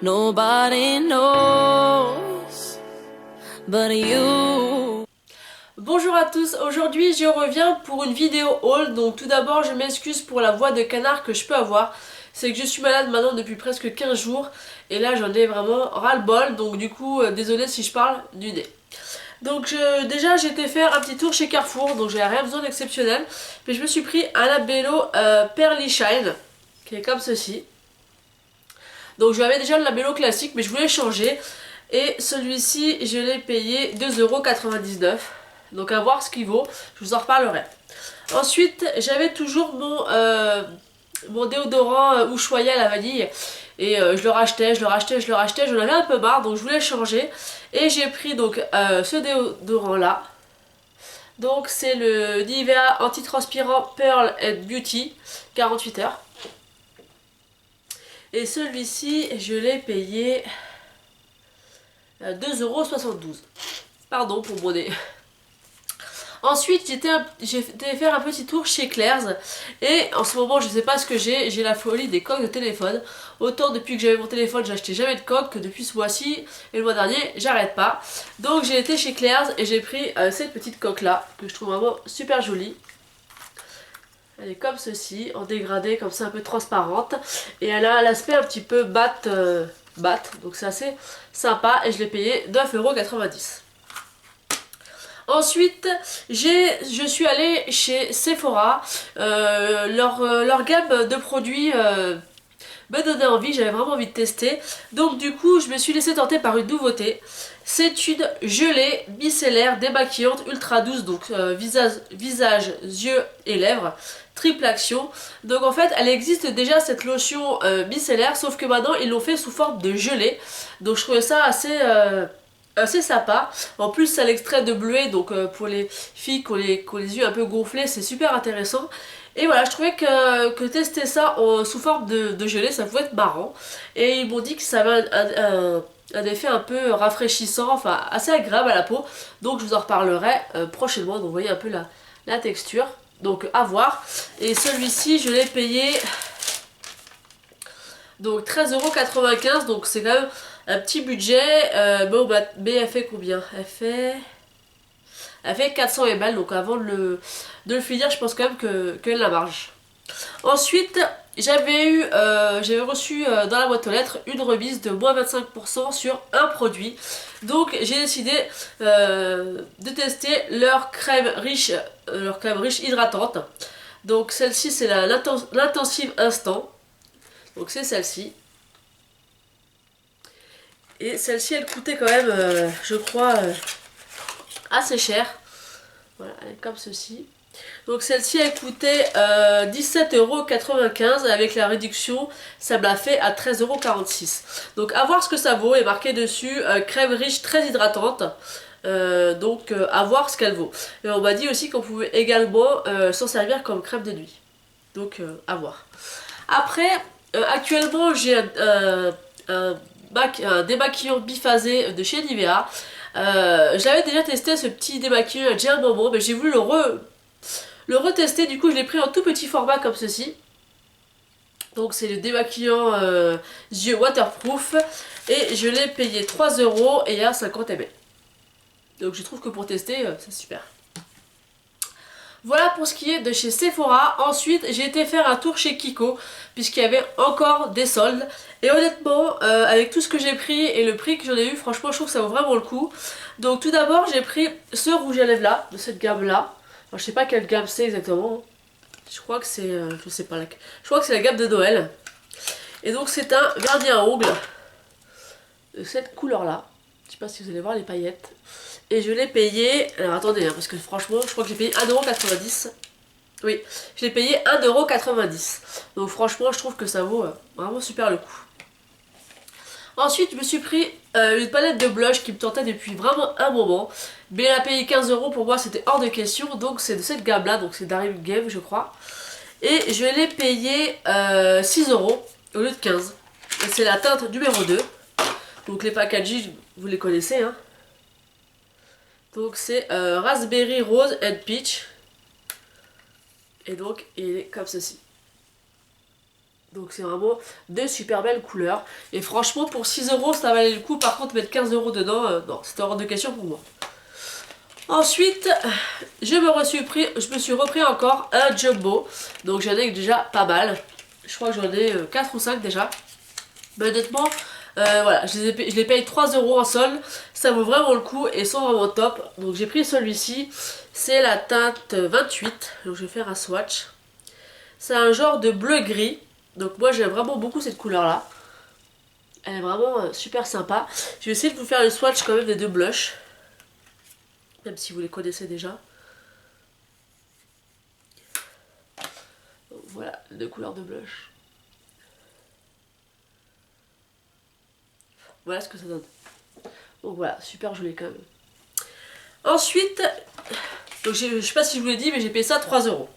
Nobody knows but you. Bonjour à tous, aujourd'hui je reviens pour une vidéo haul. Donc tout d'abord je m'excuse pour la voix de canard que je peux avoir. C'est que je suis malade maintenant depuis presque 15 jours et là j'en ai vraiment ras-le-bol. Donc du coup désolé si je parle du nez. Donc déjà j'ai été faire un petit tour chez Carrefour, donc j'avais rien besoin d'exceptionnel. Mais je me suis pris un labello Pearly Shine qui est comme ceci. Donc j'avais déjà le labello classique mais je voulais changer. Et celui-ci je l'ai payé 2,99 €. Donc à voir ce qu'il vaut, je vous en reparlerai. Ensuite j'avais toujours mon déodorant Ushuaïa à la vanille. Et je le rachetais, j'en avais un peu marre donc je voulais changer. Et j'ai pris donc ce déodorant là. Donc c'est le Nivea Antitranspirant Pearl and Beauty 48 heures. Et celui-ci je l'ai payé 2,72 €. Pardon pour mon nez. Ensuite, j'ai été faire un petit tour chez Claire's. Et en ce moment, je sais pas ce que j'ai la folie des coques de téléphone. Autant depuis que j'avais mon téléphone, j'achetais jamais de coques, que depuis ce mois-ci et le mois dernier, j'arrête pas. Donc j'ai été chez Claire's et j'ai pris cette petite coque là, que je trouve vraiment super jolie. Elle est comme ceci, en dégradé, comme ça un peu transparente. Et elle a l'aspect un petit peu mat, donc c'est assez sympa. Et je l'ai payé 9,90 €. Ensuite, je suis allée chez Sephora. Leur gamme de produits me donnait envie, j'avais vraiment envie de tester. Donc du coup, je me suis laissée tenter par une nouveauté. C'est une gelée micellaire démaquillante ultra douce, donc visage, yeux et lèvres. Triple action. Donc en fait, elle existe déjà cette lotion micellaire, sauf que maintenant ils l'ont fait sous forme de gelée. Donc je trouvais ça assez sympa. En plus ça l'extrait de bleuet, donc pour les filles qui ont les yeux un peu gonflés, c'est super intéressant. Et voilà, je trouvais que tester ça sous forme de gelée, ça pouvait être marrant. Et ils m'ont dit que ça avait un effet un peu rafraîchissant, enfin assez agréable à la peau. Donc je vous en reparlerai prochainement, donc vous voyez un peu la texture. Donc à voir. Et celui-ci je l'ai payé donc 13,95 €, donc c'est quand même un petit budget. Mais elle fait combien? Elle fait 400 ml, donc avant de le finir, je pense quand même qu'elle la marge. Ensuite, j'avais reçu dans la boîte aux lettres une remise de moins 25% sur un produit. Donc j'ai décidé de tester leur crème riche hydratante. Donc celle-ci c'est l'intensive instant. Donc c'est celle-ci. Et celle-ci elle coûtait quand même, je crois, assez cher. Voilà, elle est comme ceci. Donc celle-ci elle coûtait 17,95 € avec la réduction, ça me l'a fait à 13,46 €. Donc à voir ce que ça vaut, est marqué dessus crème riche très hydratante. Donc à voir ce qu'elle vaut. Et on m'a dit aussi qu'on pouvait également s'en servir comme crème de nuit. Donc à voir. Après, actuellement j'ai un démaquillant biphasé de chez Nivea. J'avais déjà testé ce petit démaquillant il y a déjà un moment, mais j'ai voulu le retester. Du coup je l'ai pris en tout petit format comme ceci. Donc c'est le démaquillant yeux waterproof. Et je l'ai payé 3 € et à 50 ml. Donc je trouve que pour tester c'est super. Voilà pour ce qui est de chez Sephora. Ensuite, j'ai été faire un tour chez Kiko, puisqu'il y avait encore des soldes. Et honnêtement, avec tout ce que j'ai pris et le prix que j'en ai eu, franchement, je trouve que ça vaut vraiment le coup. Donc tout d'abord, j'ai pris ce rouge à lèvres là, de cette gamme là. Alors, je sais pas quelle gamme c'est exactement. Je crois que c'est... je sais pas. Je crois que c'est la gamme de Noël. Et donc c'est un vernis à ongles de cette couleur là. Je sais pas si vous allez voir les paillettes. Et je l'ai payé, alors attendez, hein, parce que franchement, je crois que j'ai payé 1,90 €. Oui, je l'ai payé 1,90 €. Donc franchement, je trouve que ça vaut vraiment super le coup. Ensuite, je me suis pris une palette de blush qui me tentait depuis vraiment un moment. Mais elle a payé 15 € pour moi, c'était hors de question. Donc c'est de cette gamme là, donc c'est Daring Game, je crois. Et je l'ai payé 6 € au lieu de 15 €. Et c'est la teinte numéro 2. Donc les packaging, vous les connaissez, hein. Donc c'est Raspberry Rose and Peach. Et donc il est comme ceci. Donc c'est vraiment des super belles couleurs. Et franchement pour 6 euros ça valait le coup. Par contre mettre 15 euros dedans, non, c'était hors de question pour moi. Ensuite, je me suis repris encore un jumbo. Donc j'en ai déjà pas mal. Je crois que j'en ai 4 ou 5 déjà. Mais honnêtement, voilà, je les paye 3 euros en solde. Ça vaut vraiment le coup et sont vraiment top. Donc j'ai pris celui-ci. C'est la teinte 28. Donc je vais faire un swatch. C'est un genre de bleu-gris. Donc moi j'aime vraiment beaucoup cette couleur-là. Elle est vraiment super sympa. Je vais essayer de vous faire le swatch quand même des deux blushs. Même si vous les connaissez déjà. Donc voilà, les deux couleurs de blush. Voilà ce que ça donne. Donc voilà, super joli quand même. Ensuite, donc je sais pas si je vous l'ai dit, mais j'ai payé ça 3 euros.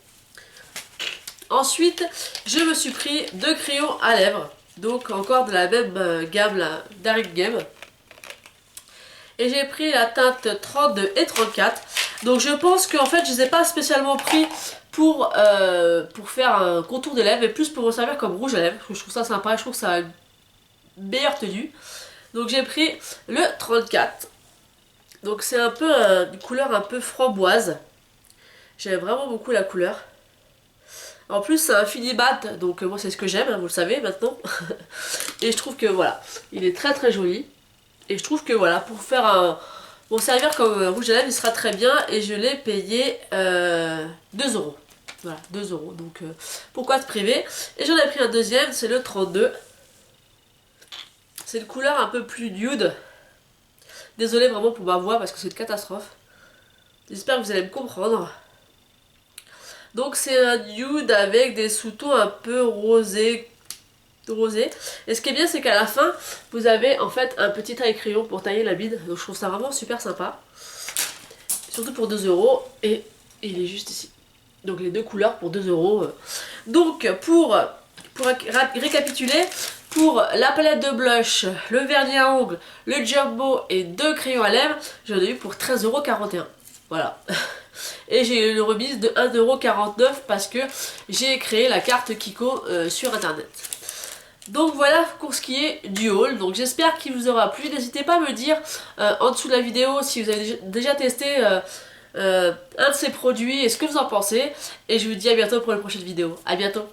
Ensuite, je me suis pris 2 crayons à lèvres. Donc encore de la même gamme, la Dark Game. Et j'ai pris la teinte 32 et 34. Donc je pense qu'en fait je les ai pas spécialement pris pour faire un contour des lèvres, mais plus pour me servir comme rouge à lèvres. Parce que je trouve ça sympa, je trouve que ça a une meilleure tenue. Donc j'ai pris le 34. Donc c'est un peu une couleur un peu framboise. J'aime vraiment beaucoup la couleur. En plus c'est un fini mat, donc moi c'est ce que j'aime, hein, vous le savez maintenant. Et je trouve que voilà, il est très très joli. Et je trouve que voilà, pour faire un... Bon, servir comme rouge à lèvres, il sera très bien. Et je l'ai payé 2 euros. Voilà, 2 euros. Donc pourquoi se priver? Et j'en ai pris un deuxième, c'est le 32. C'est une couleur un peu plus nude. Désolée vraiment pour ma voix parce que c'est une catastrophe. J'espère que vous allez me comprendre. Donc c'est un nude avec des sous-tons un peu rosé. Et ce qui est bien c'est qu'à la fin vous avez en fait un petit taille-crayon pour tailler la bide. Donc je trouve ça vraiment super sympa. Surtout pour 2 euros. Et il est juste ici. Donc les deux couleurs pour 2 euros. Donc pour récapituler, pour la palette de blush, le vernis à ongles, le jumbo et 2 crayons à lèvres, j'en ai eu pour 13,41 €. Voilà. Et j'ai eu une remise de 1,49 € parce que j'ai créé la carte Kiko sur internet. Donc voilà pour ce qui est du haul. Donc j'espère qu'il vous aura plu. N'hésitez pas à me dire en dessous de la vidéo si vous avez déjà testé un de ces produits et ce que vous en pensez. Et je vous dis à bientôt pour une prochaine vidéo. À bientôt.